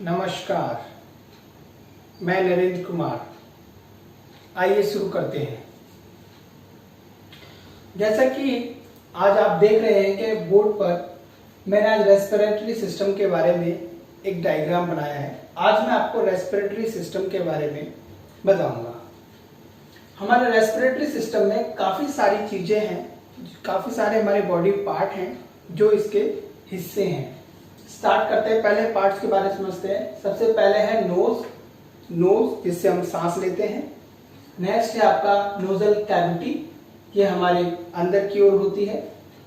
नमस्कार, मैं नरेंद्र कुमार। आइए शुरू करते हैं। जैसा कि आज आप देख रहे हैं कि बोर्ड पर मैंने आज रेस्पिरेटरी सिस्टम के बारे में एक डायग्राम बनाया है। आज मैं आपको रेस्पिरेटरी सिस्टम के बारे में बताऊंगा। हमारे रेस्पिरेटरी सिस्टम में काफ़ी सारी चीज़ें हैं, काफ़ी सारे हमारे बॉडी पार्ट हैं जो इसके हिस्से हैं। स्टार्ट करते हैं, पहले पार्ट्स के बारे में समझते हैं। सबसे पहले है नोज जिससे हम सांस लेते हैं। नेक्स्ट है आपका नोजल कैविटी, ये हमारे अंदर की ओर होती है।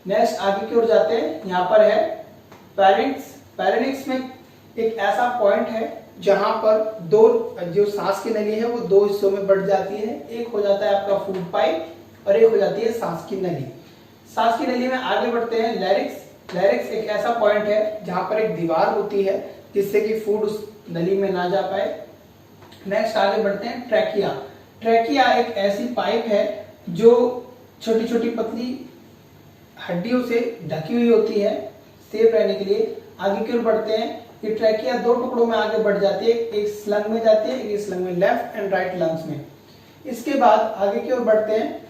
नेक्स्ट आगे की ओर जाते हैं, यहाँ पर है पैरेंक्स। पैरेंक्स में एक ऐसा पॉइंट है जहां पर दो जो सांस की नली है वो दो हिस्सों में बढ़ जाती है। एक हो जाता है आपका फूड पाइप और एक हो जाती है सांस की नली। सांस की नली में आगे बढ़ते हैं लैरिक्स। लैरिक्स एक ऐसा पॉइंट है जहां पर एक दीवार होती है जिससे कि फूड उस नली में ना जा पाए। नेक्स्ट आगे बढ़ते हैं ट्रैकिया। ट्रैकिया एक ऐसी पाइप है जो छोटी छोटी पतली हड्डियों से ढकी हुई होती है सेफ रहने के लिए। आगे की ओर बढ़ते हैं, ये ट्रैकिया दो टुकड़ों में आगे बढ़ जाती है, एक स्लंग में जाती है, एक स्लंग में, लेफ्ट एंड राइट लंग्स में। इसके बाद आगे की ओर बढ़ते हैं,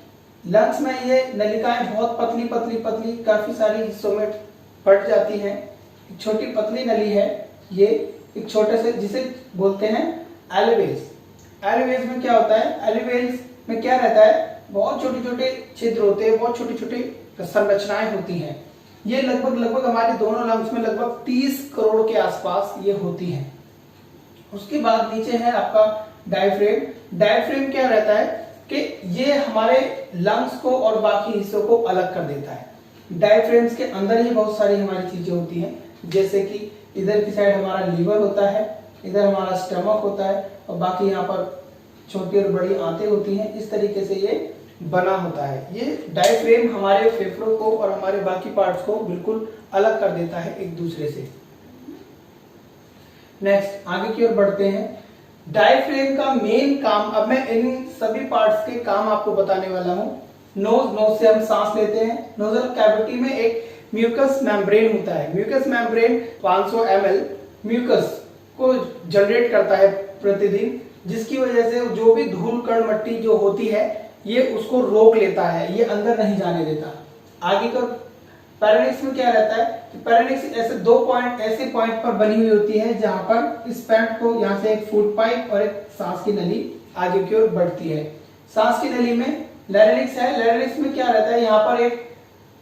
लंग्स में ये नलिकाएं बहुत पतली पतली पतली काफी सारी हिस्सों में बढ़ जाती हैं। एक छोटी पतली नली है, ये एक छोटे से जिसे बोलते हैं एलिवेज। एलिवेज में क्या होता है, एलिवेज में क्या रहता है, बहुत छोटे छोटे छिद्र होते हैं, बहुत छोटी छोटी संरचनाएं होती हैं। ये लगभग हमारे दोनों लंग्स में लगभग 30 करोड़ के आसपास ये होती हैं। उसके बाद नीचे है आपका डायफ्रेम। डायफ्रेम क्या रहता है कि ये हमारे लंग्स को और बाकी हिस्सों को अलग कर देता है। डायफ्रेम्स के अंदर ही बहुत सारी हमारी चीजें होती हैं, जैसे कि इधर की साइड हमारा लीवर होता है, इधर हमारा स्टमक होता है और बाकी यहाँ पर छोटी और बड़ी आंतें होती हैं। इस तरीके से ये बना होता है। ये डायफ्रेम हमारे फेफड़ों को और हमारे बाकी पार्ट्स को बिल्कुल अलग कर देता है एक दूसरे से। नेक्स्ट आगे की ओर बढ़ते हैं। डायफ्रेम का मेन काम, अब मैं इन सभी पार्ट्स के काम आपको बताने वाला हूं। नोज से हम सांस लेते हैं। नोजल कैविटी में एक म्यूकस मेम्ब्रेन होता है। म्यूकस मेम्ब्रेन 500 ml म्यूकस को जनरेट करता है प्रतिदिन, जिसकी वजह से जो भी धूल कण मट्टी जो होती है ये उसको रोक लेता है, ये अंदर नहीं जाने देता। आगे का पैरेनिक्स में क्या रहता है, पैरेनिक्स ऐसे दो पॉइंट ऐसे पॉइंट पर बनी हुई होती है जहां पर इस पैंट को यहाँ से एक फूड पाइप और एक सांस की नली आगे की ओर बढ़ती है। सांस की नली में लैरिंक्स है। लैरिंक्स में क्या रहता है, यहाँ पर एक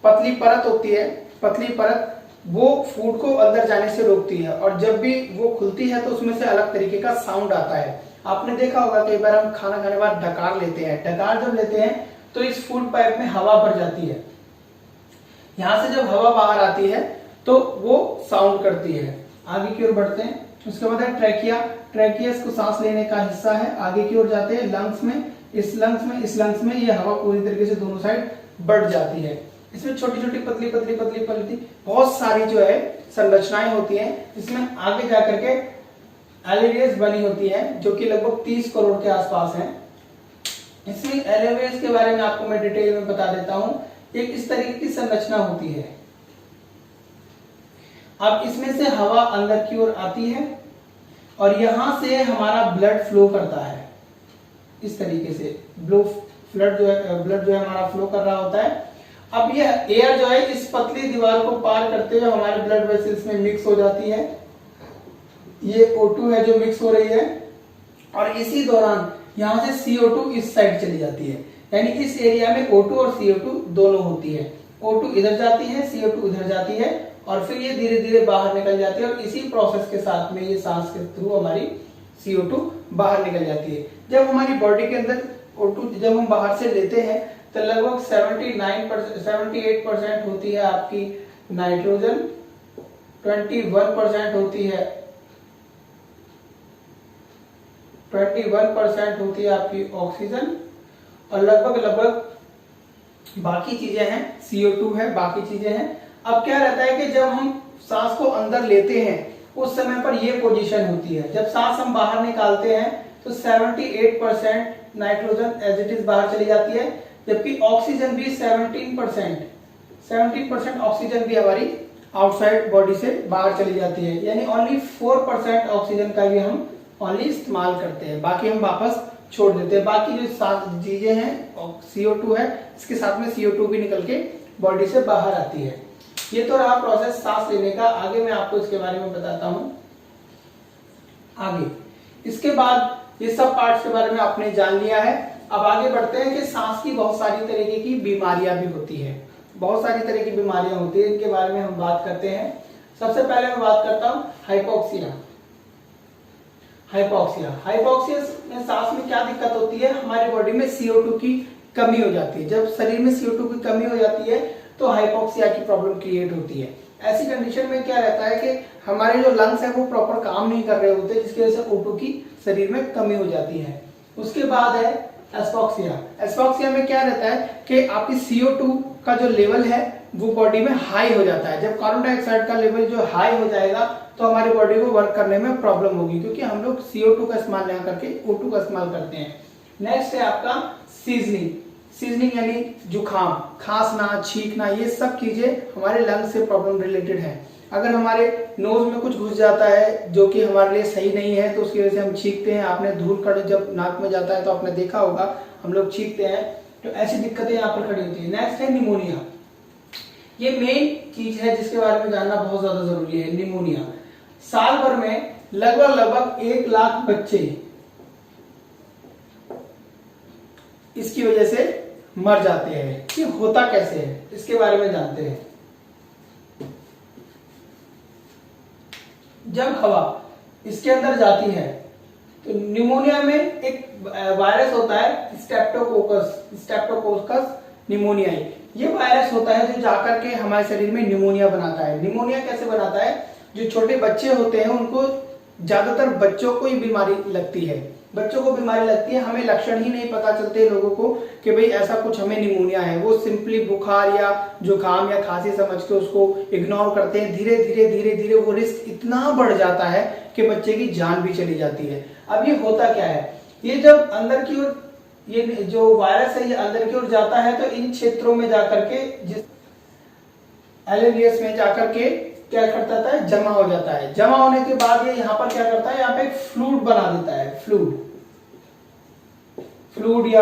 पतली परत होती है। पतली परत वो फूड को अंदर जाने से रोकती है और जब भी वो खुलती है तो उसमें से अलग तरीके का साउंड आता है। आपने देखा होगा कई बार हम खाना खाने के बाद डकार लेते हैं। डकार जब लेते हैं तो इस फूड पाइप में हवा भर जाती है। यहां से जब हवा बाहर आती है तो वो साउंड करती है। आगे की ओर बढ़ते हैं, उसके बाद है ट्रैकिया। ट्रैकिया इसको सांस लेने का हिस्सा है। आगे की ओर जाते हैं लंग्स में। इस लंग्स में ये हवा पूरी तरीके से दोनों साइड बढ़ जाती है। इसमें छोटी छोटी पतली पतली पतली पतली बहुत सारी जो है संरचनाएं होती हैं। इसमें आगे जाकर के एलिवेज बनी होती है जो कि लगभग 30 करोड़ के आसपास है। इसमें एलिवेज के बारे में आपको मैं डिटेल में बता देता हूं। एक इस तरीके की संरचना होती है। अब इसमें से हवा अंदर की ओर आती है और यहां से हमारा ब्लड फ्लो करता है। इस तरीके से ब्लड जो है हमारा फ्लो कर रहा होता है। अब यह एयर जो है इस पतली दीवार को पार करते हुए हमारे ब्लड वेसल्स में मिक्स हो जाती है। ये O2 है जो मिक्स हो रही है और इसी दौरान यहां से CO2 इस साइड चली जाती है। यानी इस एरिया में O2 और CO2 दोनों होती है। O2 इधर जाती है, CO2 इधर जाती है और फिर ये धीरे धीरे बाहर निकल जाती है और इसी प्रोसेस के साथ में ये सांस के थ्रू हमारी CO2 बाहर निकल जाती है। जब हमारी बॉडी के अंदर O2 जब हम बाहर से लेते हैं तो लगभग 78% होती है आपकी नाइट्रोजन, 21% होती है 21% होती है आपकी ऑक्सीजन और लगभग बाकी चीजें हैं, CO2 है, बाकी चीजें हैं। अब क्या रहता है कि जब हम सांस को अंदर लेते हैं उस समय पर ये पोजीशन होती है। जब सांस हम बाहर निकालते हैं तो 78% नाइट्रोजन एज इट इज बाहर चली जाती है, जबकि ऑक्सीजन भी 17% ऑक्सीजन भी हमारी आउटसाइड बॉडी से बाहर चली जाती है, यानी ओनली 4% ऑक्सीजन का भी हम ओनली इस्तेमाल करते हैं, बाकी हम वापस छोड़ देते हैं। बाकी जो चीजें हैं CO2 है, इसके साथ में CO2 भी निकल के बॉडी से बाहर आती है। ये तो रहा प्रोसेस सांस लेने का। आगे मैं आपको इसके बारे में बताता हूं। आगे इसके बाद ये सब पार्ट्स के बारे में आपने जान लिया है। अब आगे बढ़ते हैं कि सांस की बहुत सारी तरीके की बीमारियां भी होती है, बहुत सारी तरह की बीमारियां होती है, इनके बारे में हम बात करते हैं। सबसे पहले मैं बात करता हूं हाइपोक्सिया। हाइपोक्सिया में सांस में क्या दिक्कत होती है, हमारी बॉडी में CO2 की कमी हो जाती है। जब शरीर में CO2 की कमी हो जाती है तो हाइपोक्सिया की प्रॉब्लम क्रिएट होती है। ऐसी कंडीशन में क्या रहता है कि हमारे जो लंग्स है वो प्रॉपर काम नहीं कर रहे होते, जिसकी वजह से O2 की शरीर में कमी हो जाती है। उसके बाद है एस्फॉक्सिया। एस्फॉक्सिया में क्या रहता है कि आपकी CO2 का जो लेवल है वो बॉडी में हाई हो जाता है। जब कार्बन डाइऑक्साइड का लेवल जो हाई हो जाएगा तो हमारी बॉडी को वर्क करने में प्रॉब्लम होगी, क्योंकि हम लोग CO2 का इस्तेमाल ना करके O2 का इस्तेमाल करते हैं। नेक्स्ट है आपका सीजनिंग यानी जुकाम, खांसना, छींकना, ये सब चीजें हमारे लंग्स से प्रॉब्लम रिलेटेड है। अगर हमारे नोज में कुछ घुस जाता है जो कि हमारे लिए सही नहीं है तो उसकी वजह से हम छींकते हैं। आपने धूल कण जब नाक में जाता है तो आपने देखा होगा हम लोग छींकते हैं, तो ऐसी दिक्कतें यहाँ पर खड़ी होती है। नेक्स्ट है निमोनिया। ये मेन चीज है जिसके बारे में जानना बहुत ज्यादा जरूरी है। निमोनिया साल भर में लगभग 1 लाख बच्चे इसकी वजह से मर जाते हैं। कि होता कैसे है इसके बारे में जानते हैं। जब हवा इसके अंदर जाती है तो निमोनिया में एक वायरस होता है स्ट्रेप्टोकोकस निमोनियाई। ये वायरस होता है जो जाकर के हमारे शरीर में निमोनिया बनाता है। निमोनिया कैसे बनाता है, जो छोटे बच्चे होते हैं उनको, ज्यादातर बच्चों को ही बीमारी लगती है। बच्चों को बीमारी लगती है, हमें लक्षण ही नहीं पता चलते लोगों को कि भाई ऐसा कुछ हमें निमोनिया है। वो सिंपली बुखार या जुकाम या खांसी समझ के उसको इग्नोर करते हैं। धीरे धीरे वो रिस्क इतना बढ़ जाता है कि बच्चे की जान भी चली जाती है। अब ये होता क्या है, ये जब अंदर की ओर ये जो वायरस है ये अंदर की ओर जाता है तो इन क्षेत्रों में जाकर के, जिस एलएवीएस में जाकर के क्या करता है, जमा हो जाता है। जमा होने के बाद ये यहाँ पर क्या करता है, यहाँ पे एक फ्लूइड बना देता है। फ्लूइड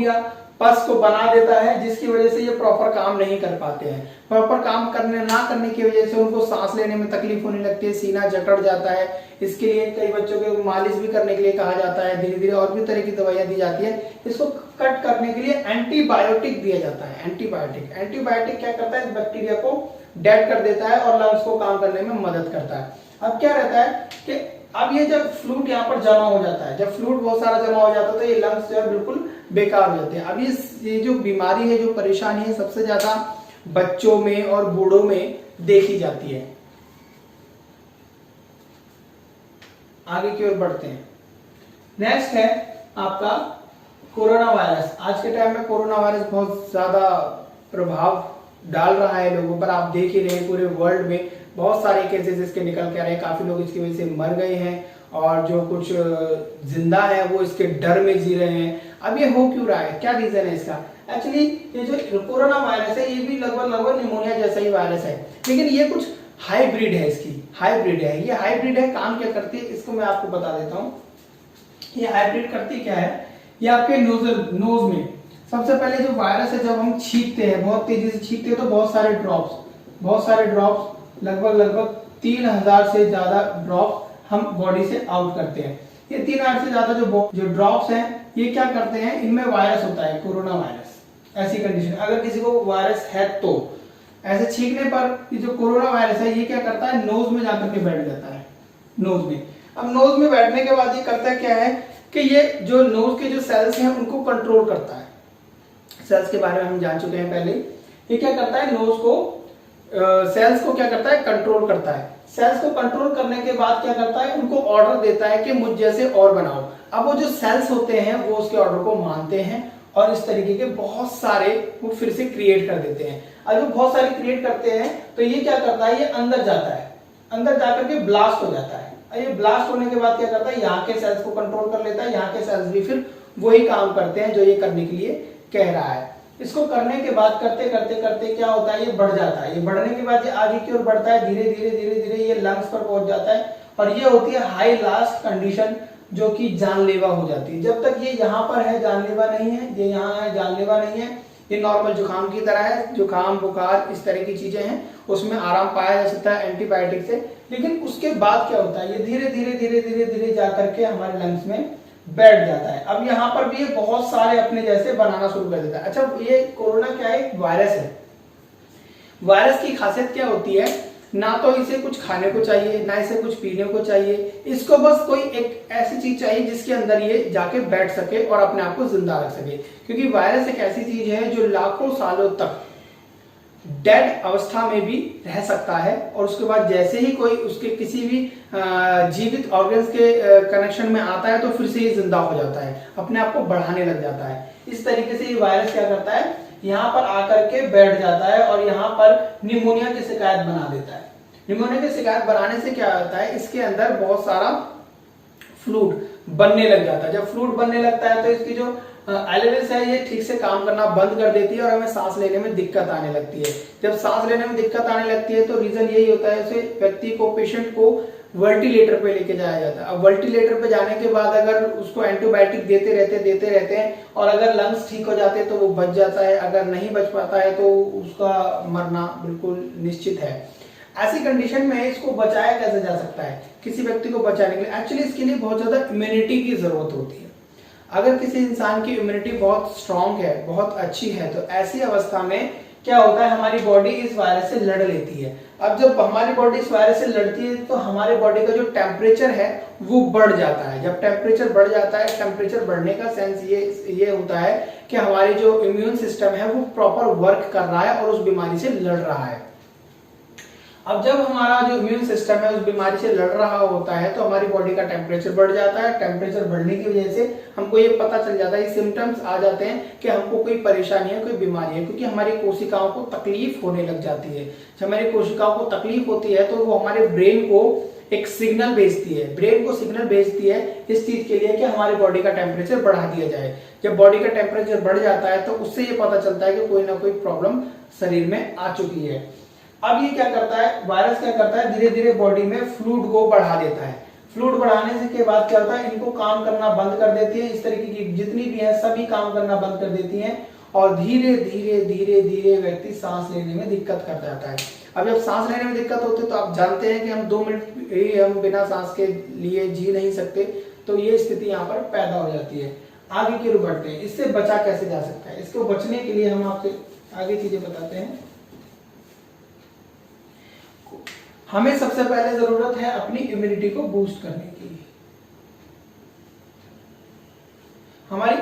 या पस को बना देता है, जिसकी वजह से ये प्रॉपर काम नहीं कर पाते हैं। प्रॉपर काम ना करने की वजह से उनको सांस लेने में तकलीफ होने लगती है, सीना जकड़ जाता है। इसके लिए कई बच्चों को मालिश भी करने के लिए कहा जाता है। धीरे धीरे और भी तरह की दवाइयां दी जाती है। इसको कट करने के लिए एंटीबायोटिक दिया जाता है। एंटीबायोटिक क्या करता है, इस बैक्टीरिया को डेड कर देता है और लंग्स को काम करने में मदद करता है। अब क्या रहता है कि अब ये जब फ्लूइड यहाँ पर जमा हो जाता है, जब फ्लूइड बहुत सारा जमा हो जाता है तो ये लंग्स जो है बिल्कुल बेकार हो जाते हैं। अब ये जो बीमारी है, जो परेशानी है, सबसे ज्यादा बच्चों में और बूढ़ों में देखी जाती है। आगे की ओर बढ़ते हैं। नेक्स्ट है आपका कोरोना वायरस। आज के टाइम में कोरोना वायरस बहुत ज्यादा प्रभाव डाल रहा है लोगों पर। आप देख ही रहे हैं पूरे वर्ल्ड में बहुत सारे केसेस इसके निकल के आ रहे हैं। काफी लोग इसकी वजह से मर गए हैं और जो कुछ जिंदा है वो इसके डर में जी रहे हैं। अब ये हो क्यों रहा है, क्या रीजन है इसका? एक्चुअली ये जो कोरोना वायरस है ये भी लगभग निमोनिया जैसा ही वायरस है, लेकिन ये कुछ हाइब्रिड है। ये हाइब्रिड है। काम क्या करती है इसको मैं आपको बता देता हूँ। ये हाइब्रिड करती क्या है, ये आपके नोज में सबसे पहले जो वायरस है, जब हम छींकते हैं, बहुत तेजी से छींकते हैं तो बहुत सारे ड्रॉप्स लगभग 3000 से ज्यादा ड्रॉप्स हम बॉडी से आउट करते हैं। ये 3000 से ज्यादा जो ड्रॉप्स हैं ये क्या करते हैं, इनमें वायरस होता है, कोरोना वायरस। ऐसी कंडीशन अगर किसी को वायरस है तो ऐसे छींकने पर ये जो कोरोना वायरस है ये क्या करता है, नोज में जाकर के बैठ जाता है। नोज में, अब नोज में बैठने के बाद ये करता क्या है कि ये जो नोज के जो सेल्स हैं उनको कंट्रोल करता है। सेल्स के बारे में हम जान चुके हैं पहले। ये क्या करता है, नोज को सेल्स को क्या करता है, कंट्रोल करता है। सेल्स को कंट्रोल करने के बाद क्या करता है, उनको ऑर्डर देता है कि मुझ जैसे और बनाओ। अब वो जो सेल्स होते हैं वो उसके ऑर्डर को मानते हैं और इस तरीके के बहुत सारे वो फिर से क्रिएट कर देते हैं। अब वो बहुत सारे क्रिएट करते हैं तो ये क्या करता है, ये अंदर जाता है, अंदर जाकर के ब्लास्ट हो जाता है। ये ब्लास्ट होने के बाद क्या करता है, यहाँ के सेल्स को कंट्रोल कर लेता है। यहाँ के सेल्स भी फिर वही काम करते हैं जो ये करने के लिए कह रहा है। इसको करने के बाद करते करते करते क्या होता है, ये बढ़ जाता है। ये बढ़ने के बाद ये आगे की ओर बढ़ता है, धीरे धीरे धीरे धीरे ये लंग्स पर पहुंच जाता है और ये होती है हाई लास्ट कंडीशन, जो कि जानलेवा हो जाती है। जब तक ये यहाँ पर है जानलेवा नहीं है, ये यहाँ है जानलेवा नहीं है, ये नॉर्मल जुकाम की तरह है, जुकाम बुखार इस तरह की चीजें हैं, उसमें आराम पाया जा सकता है एंटीबायोटिक से। लेकिन उसके बाद क्या होता है, ये धीरे धीरे धीरे धीरे धीरे जाकर के हमारे लंग्स में बैठ जाता है। अब यहाँ पर भी ये बहुत सारे अपने जैसे बनाना शुरू कर देता है। अच्छा, ये कोरोना क्या है, एक वायरस है। वायरस की खासियत क्या होती है, ना तो इसे कुछ खाने को चाहिए, ना इसे कुछ पीने को चाहिए, इसको बस कोई एक ऐसी चीज चाहिए जिसके अंदर ये जाके बैठ सके और अपने आप को जिंदा रख सके। क्योंकि वायरस एक ऐसी चीज है जो लाखों सालों तक डेड अवस्था में भी रह सकता है और उसके बाद जैसे ही कोई उसके किसी भी जीवित ऑर्गन्स के कनेक्शन में आता है तो फिर से ये जिंदा हो जाता है, अपने आप को बढ़ाने लग जाता है। इस तरीके से ये वायरस क्या करता है, यहाँ पर आकर के बैठ जाता है और यहाँ पर निमोनिया की शिकायत बना देता है। निमोनिया की शिकायत बनाने से क्या होता है, इसके अंदर बहुत सारा फ्लूइड बनने लग जाता है। जब फ्लूइड बनने लगता है तो इसकी जो एलवेस है ये ठीक से काम करना बंद कर देती है और हमें सांस लेने में दिक्कत आने लगती है। जब सांस लेने में दिक्कत आने लगती है तो रीजन यही होता है, उसे व्यक्ति को, पेशेंट को वेंटिलेटर पे लेके जाया जाता है। अब वेंटिलेटर पे जाने के बाद अगर उसको एंटीबायोटिक देते रहते हैं और अगर लंग्स ठीक हो जाते हैं तो वो बच जाता है, अगर नहीं बच पाता है तो उसका मरना बिल्कुल निश्चित है। ऐसी कंडीशन में इसको बचाया कैसे जा सकता है, किसी व्यक्ति को बचाने के लिए एक्चुअली इसके लिए बहुत ज्यादा इम्यूनिटी की जरूरत होती है। अगर किसी इंसान की इम्यूनिटी बहुत स्ट्रांग है, बहुत अच्छी है, तो ऐसी अवस्था में क्या होता है, हमारी बॉडी इस वायरस से लड़ लेती है। अब जब हमारी बॉडी इस वायरस से लड़ती है तो हमारे बॉडी का जो टेम्परेचर है वो बढ़ जाता है। जब टेम्परेचर बढ़ जाता है, टेम्परेचर बढ़ने का सेंस ये होता है कि हमारी जो इम्यून सिस्टम है वो प्रॉपर वर्क कर रहा है और उस बीमारी से लड़ रहा है। अब जब हमारा जो इम्यून सिस्टम है उस बीमारी से लड़ रहा होता है तो हमारी बॉडी का टेम्परेचर बढ़ जाता है। टेम्परेचर बढ़ने की वजह से हमको ये पता चल जाता है, सिम्टम्स आ जाते हैं कि हमको कोई परेशानी है, कोई बीमारी है, क्योंकि हमारी कोशिकाओं को तकलीफ होने लग जाती है। जब हमारी कोशिकाओं को तकलीफ होती है तो वो हमारे ब्रेन को एक सिग्नल भेजती है, ब्रेन को सिग्नल भेजती है इस चीज के लिए कि हमारी बॉडी का टेम्परेचर बढ़ा दिया जाए। जब बॉडी का टेम्परेचर बढ़ जाता है तो उससे ये पता चलता है कि कोई ना कोई प्रॉब्लम शरीर में आ चुकी है। अब ये क्या करता है, वायरस क्या करता है, धीरे धीरे बॉडी में फ्लूइड को बढ़ा देता है। फ्लूइड बढ़ाने से के बाद क्या होता है, इनको काम करना बंद कर देती है। इस तरीके की जितनी भी है सभी काम करना बंद कर देती हैं और धीरे धीरे धीरे धीरे व्यक्ति सांस लेने में दिक्कत कर जाता है। अब जब सांस लेने में दिक्कत होती है तो आप जानते हैं कि हम 2 मिनट ही हम बिना सांस के लिए जी नहीं सकते, तो ये स्थिति यहाँ पर पैदा हो जाती है। आगे की ओर बढ़ते हैं, इससे बचा कैसे जा सकता है। इसको बचने के लिए हम आपसे आगे चीजें बताते हैं। हमें सबसे पहले जरूरत है अपनी इम्यूनिटी को बूस्ट करने की। हमारी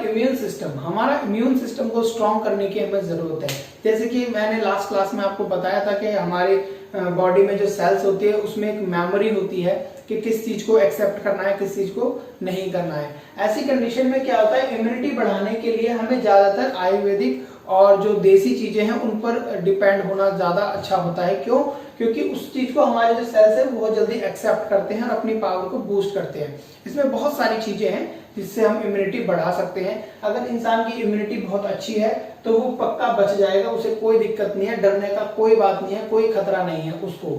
हमारा इम्यून सिस्टम को स्ट्रॉन्ग करने की हमें जरूरत है। जैसे कि मैंने लास्ट क्लास में आपको बताया था कि हमारे बॉडी में जो सेल्स होती है उसमें एक मेमोरी होती है कि किस चीज को एक्सेप्ट करना है, किस चीज को नहीं करना है। ऐसी कंडीशन में क्या होता है, इम्यूनिटी बढ़ाने के लिए हमें ज्यादातर आयुर्वेदिक और जो देसी चीजें हैं उन पर डिपेंड होना ज्यादा अच्छा होता है। क्यों? क्योंकि उस चीज को हमारे जो सेल्स है वो बहुत जल्दी एक्सेप्ट करते हैं और अपनी पावर को बूस्ट करते हैं। इसमें बहुत सारी चीजें हैं जिससे हम इम्यूनिटी बढ़ा सकते हैं। अगर इंसान की इम्यूनिटी बहुत अच्छी है तो वो पक्का बच जाएगा, उसे कोई दिक्कत नहीं है, डरने का कोई बात नहीं है, कोई खतरा नहीं है उसको।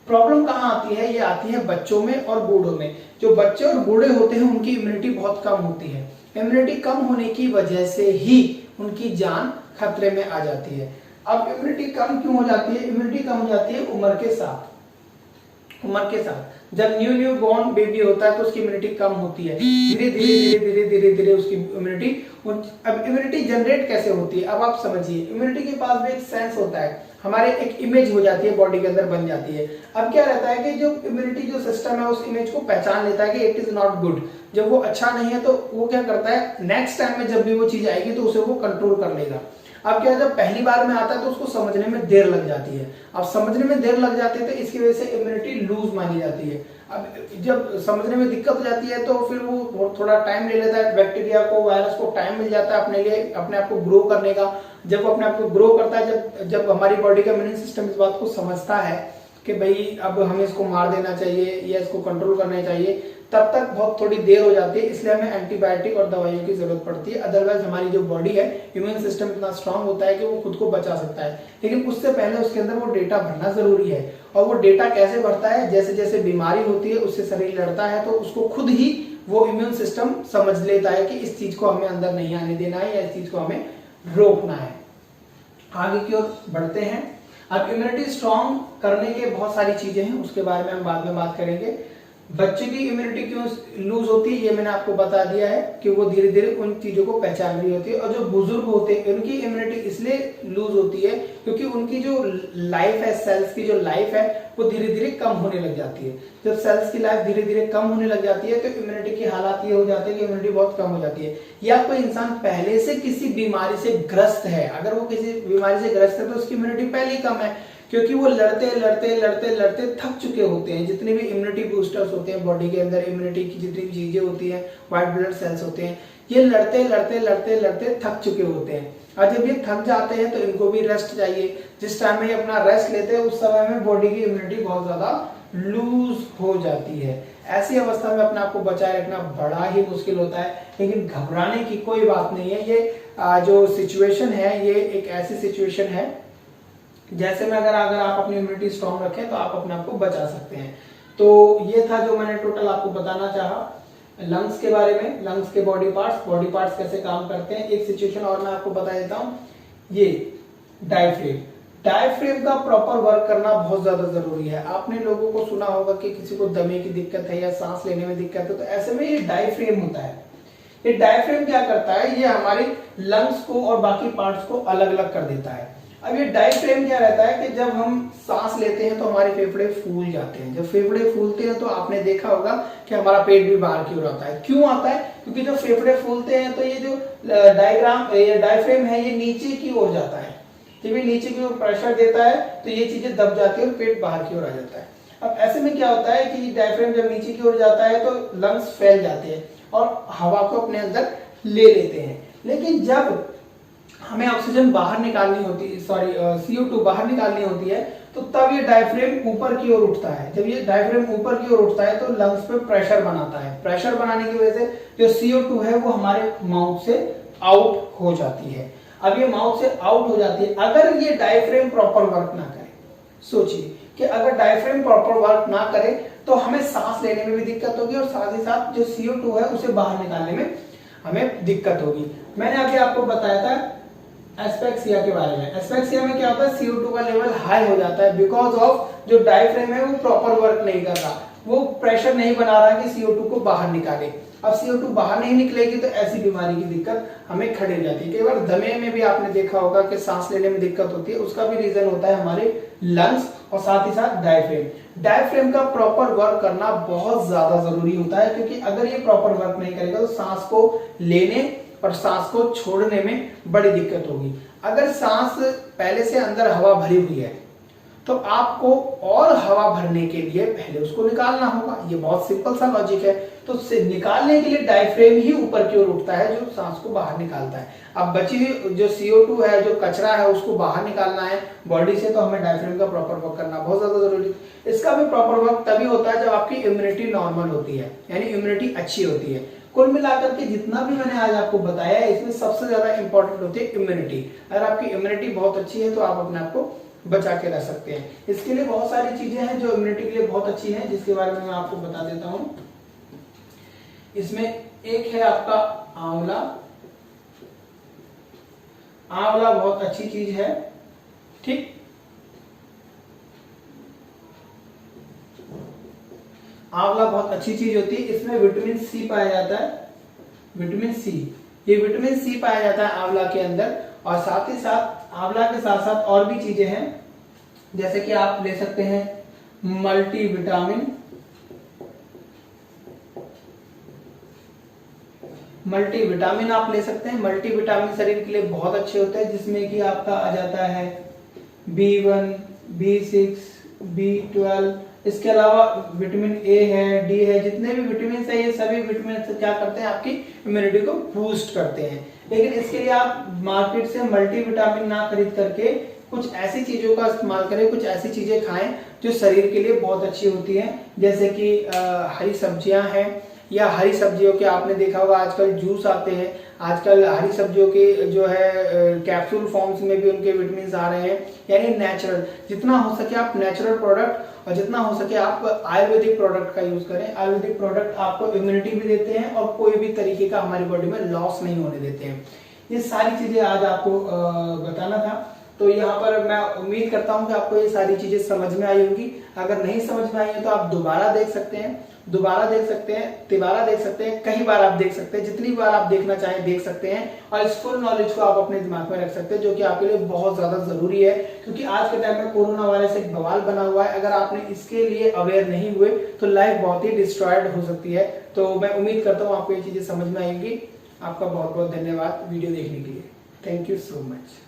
प्रॉब्लम कहाँ आती है, ये आती है बच्चों में और बूढ़ों में। जो बच्चे और बूढ़े होते हैं उनकी इम्यूनिटी बहुत कम होती है। इम्यूनिटी कम होने की वजह से ही उनकी जान खतरे में आ जाती है। अब इम्यूनिटी कम क्यों हो जाती है? इम्यूनिटी कम हो जाती है उम्र के साथ। जब न्यू बॉर्न बेबी होता है तो उसकी इम्यूनिटी कम होती है, धीरे धीरे उसकी इम्यूनिटी। अब इम्यूनिटी जनरेट कैसे होती है, अब आप समझिए। इम्यूनिटी के पास भी एक सेंस होता है, हमारे एक इमेज हो जाती है, बॉडी के अंदर बन जाती है। अब क्या रहता है कि जो इम्यूनिटी जो सिस्टम है उस इमेज को पहचान लेता है कि इट इज नॉट गुड। जब वो अच्छा नहीं है तो वो क्या करता है, नेक्स्ट टाइम में जब भी वो चीज आएगी तो उसे वो कंट्रोल कर लेगा। अब क्या, जब पहली बार में आता है तो उसको समझने में देर लग जाती है। अब समझने में देर लग जाती है तो इसकी वजह से इम्यूनिटी लूज मानी जाती है। अब जब समझने में दिक्कत हो जाती है तो फिर वो थोड़ा टाइम ले लेता है, बैक्टीरिया को, वायरस को टाइम मिल जाता है अपने आप को ग्रो करने का। जब वो अपने आप को ग्रो करता है, जब हमारी बॉडी का इम्यून सिस्टम इस बात को समझता है कि भाई अब हमें इसको मार देना चाहिए या इसको कंट्रोल करना चाहिए, तब तक बहुत थोड़ी देर हो जाती है। इसलिए हमें एंटीबायोटिक और दवाइयों की जरूरत पड़ती है। अदरवाइज हमारी जो बॉडी है, इम्यून सिस्टम इतना स्ट्रांग होता है कि वो खुद को बचा सकता है, लेकिन उससे पहले उसके अंदर वो डेटा भरना जरूरी है। और वो डेटा कैसे भरता है, जैसे जैसे बीमारी होती है उससे शरीर लड़ता है तो उसको खुद ही वो इम्यून सिस्टम समझ लेता है कि इस चीज को हमें अंदर नहीं आने देना है या इस चीज को हमें रोकना है। आगे की ओर बढ़ते हैं। अब इम्यूनिटी स्ट्रांग करने के बहुत सारी चीजें हैं, उसके बारे में हम बाद में बात करेंगे। बच्चे की इम्यूनिटी क्यों लूज होती है ये मैंने आपको बता दिया है कि वो धीरे धीरे उन चीजों को पहचान रही होती है। और जो बुजुर्ग होते हैं उनकी इम्यूनिटी इसलिए लूज होती है क्योंकि उनकी जो लाइफ है, सेल्स की जो लाइफ है वो धीरे धीरे कम होने लग जाती है। जब सेल्स की लाइफ धीरे धीरे कम होने लग जाती है तो इम्यूनिटी की हालात ये हो जाते हैं कि इम्यूनिटी बहुत कम हो जाती है। या कोई इंसान पहले से किसी बीमारी से ग्रस्त है, अगर वो किसी बीमारी से ग्रस्त है तो उसकी इम्यूनिटी पहले ही कम है, क्योंकि वो लड़ते लड़ते लड़ते लड़ते थक चुके होते हैं। जितने भी इम्यूनिटी बूस्टर्स होते हैं बॉडी के अंदर, इम्यूनिटी की जितनी भी चीजें होती हैं, व्हाइट ब्लड सेल्स होते हैं, ये लड़ते लड़ते लड़ते लड़ते थक चुके होते हैं। और जब ये थक जाते हैं तो इनको भी रेस्ट चाहिए। जिस टाइम में ये अपना रेस्ट लेते हैं उस समय में बॉडी की इम्यूनिटी बहुत ज्यादा लूज हो जाती है। ऐसी अवस्था में अपने आप को बचाए रखना बड़ा ही मुश्किल होता है, लेकिन घबराने की कोई बात नहीं है। ये जो सिचुएशन है ये एक ऐसी सिचुएशन है जैसे में अगर आप अपनी इम्यूनिटी स्ट्रांग रखें तो आप अपने आप को बचा सकते हैं। तो ये था जो मैंने टोटल आपको बताना चाहा लंग्स के बारे में, लंग्स के बॉडी पार्ट्स कैसे काम करते हैं। एक सिचुएशन और मैं आपको बता देता हूं, ये डायफ्रेम का प्रॉपर वर्क करना बहुत ज्यादा जरूरी है। आपने लोगों को सुना होगा कि किसी को दमे की दिक्कत है या सांस लेने में दिक्कत है, तो ऐसे में ये डायफ्रेम होता है। ये डायफ्रेम क्या करता है, ये हमारे लंग्स को और बाकी पार्ट्स को अलग अलग कर देता है। अब ये डायफ्रेम क्या रहता है कि जब हम सांस लेते हैं तो हमारे फेफड़े फूल जाते हैं। जब फेफड़े फूलते हैं तो आपने देखा होगा कि हमारा पेट भी बाहर की ओर आता है। क्यों आता है? क्योंकि जब फेफड़े फूलते हैं तो ये जो डायफ्रेम है ये नीचे की ओर जाता है। जब ये नीचे की ओर प्रेशर देता है तो ये चीजें दब जाती है और पेट बाहर की ओर आ जाता है। अब ऐसे में क्या होता है कि डायफ्रेम जब नीचे की ओर जाता है तो लंग्स फैल जाते हैं और हवा को अपने अंदर ले लेते हैं। लेकिन जब हमें ऑक्सीजन बाहर निकालनी होती है, CO2 बाहर निकालनी होती है, तो तब ये डायफ्रेम ऊपर की ओर उठता है। जब ये डायफ्रेम ऊपर की ओर उठता है तो लंग्स पे प्रेशर बनाता है। प्रेशर बनाने की वजह से जो CO2 है वो हमारे माउथ से आउट हो जाती है। अब ये माउथ से आउट हो जाती है अगर ये डायफ्रेम प्रॉपर वर्क ना करे। सोचिए कि अगर डायफ्रेम प्रॉपर वर्क ना करे तो हमें सांस लेने में भी दिक्कत होगी और साथ ही साथ जो CO2 है उसे बाहर निकालने में हमें दिक्कत होगी। मैंने अभी आपको बताया था एस्पेक्सिया के बारे में। एस्पेक्सिया में क्या होता है, CO2 का लेवल हाई हो जाता है बिकॉज ऑफ जो डायफ्रेम है वो प्रॉपर वर्क नहीं कर रहा, वो प्रेशर नहीं बना रहा कि CO2 को बाहर निकाले। अब CO2 बाहर नहीं निकलेगी तो ऐसी बीमारी की दिक्कत हमें खड़ी हो जाती है। कई बार दमे में भी आपने देखा होगा कि सांस लेने में दिक्कत होती है, उसका भी रीजन होता है हमारे लंग्स और साथ ही साथ डायफ्रेम का प्रॉपर वर्क करना बहुत ज्यादा जरूरी होता है, क्योंकि अगर ये प्रॉपर वर्क नहीं करेगा तो सांस को लेने और सांस को छोड़ने में बड़ी दिक्कत होगी। अगर सांस पहले से अंदर हवा भरी हुई है तो आपको और हवा भरने के लिए पहले उसको निकालना होगा। ये बहुत सिंपल सा लॉजिक है। तो निकालने के लिए डायफ्रेम ही ऊपर की ओर उठता है जो सांस को बाहर निकालता है। अब बची हुई जो CO2 है, जो कचरा है, उसको बाहर निकालना है बॉडी से, तो हमें डायफ्रेम का प्रॉपर वर्क करना बहुत ज्यादा जरूरी है। इसका भी प्रॉपर वर्क तभी होता है जब आपकी इम्यूनिटी नॉर्मल होती है, यानी इम्यूनिटी अच्छी होती है। कुल मिलाकर के जितना भी मैंने आज आपको बताया है इसमें सबसे ज्यादा इंपॉर्टेंट होती है इम्यूनिटी। अगर आपकी इम्यूनिटी बहुत अच्छी है तो आप अपने आप को बचा के रह सकते हैं। इसके लिए बहुत सारी चीजें हैं जो इम्यूनिटी के लिए बहुत अच्छी हैं, जिसके बारे में मैं आपको बता देता हूं। इसमें एक है आपका आंवला। आंवला बहुत अच्छी चीज है, ठीक। आंवला बहुत अच्छी चीज होती है, इसमें विटामिन सी पाया जाता है। विटामिन सी, ये विटामिन सी पाया जाता है आंवला के अंदर। और साथ ही साथ आंवला के साथ साथ और भी चीजें हैं, जैसे कि आप ले सकते हैं मल्टीविटामिन। मल्टीविटामिन आप ले सकते हैं। मल्टीविटामिन शरीर के लिए बहुत अच्छे होते हैं, जिसमें कि आपका आ जाता है B1, B6, B12। इसके अलावा विटामिन ए है, डी है, जितने भी विटामिन है ये सभी विटामिन क्या करते हैं, आपकी इम्यूनिटी को बूस्ट करते हैं। लेकिन इसके लिए आप मार्केट से मल्टीविटामिन ना खरीद करके कुछ ऐसी चीजों का इस्तेमाल करें, कुछ ऐसी चीजें खाएं जो शरीर के लिए बहुत अच्छी होती हैं, जैसे कि हरी सब्जियां हैं, या हरी सब्जियों के आपने देखा होगा आजकल जूस आते हैं, आजकल हरी सब्जियों के जो है कैप्सूल फॉर्म्स में भी उनके विटामिन आ रहे हैं। यानी नेचुरल, जितना हो सके आप नेचुरल प्रोडक्ट और जितना हो सके आप आयुर्वेदिक प्रोडक्ट का यूज करें। आयुर्वेदिक प्रोडक्ट आपको इम्यूनिटी भी देते हैं और कोई भी तरीके का हमारी बॉडी में लॉस नहीं होने देते हैं। ये सारी चीजें आज आपको बताना था। तो यहाँ पर मैं उम्मीद करता हूँ कि आपको ये सारी चीजें समझ में आई होगी। अगर नहीं समझ में आई है तो आप दोबारा देख सकते हैं, दोबारा देख सकते हैं, तिबारा देख सकते हैं, कई बार आप देख सकते हैं, जितनी बार आप देखना चाहें देख सकते हैं। और इस फुल नॉलेज को आप अपने दिमाग में रख सकते हैं, जो कि आपके लिए बहुत ज्यादा जरूरी है, क्योंकि आज के टाइम में कोरोना वायरस एक बवाल बना हुआ है। अगर आपने इसके लिए अवेयर नहीं हुए तो लाइफ बहुत ही डिस्ट्रॉयड हो सकती है। तो मैं उम्मीद करता हूँ आपको ये चीजें समझ में आएंगी। आपका बहुत बहुत धन्यवाद वीडियो देखने के लिए। Thank you so much.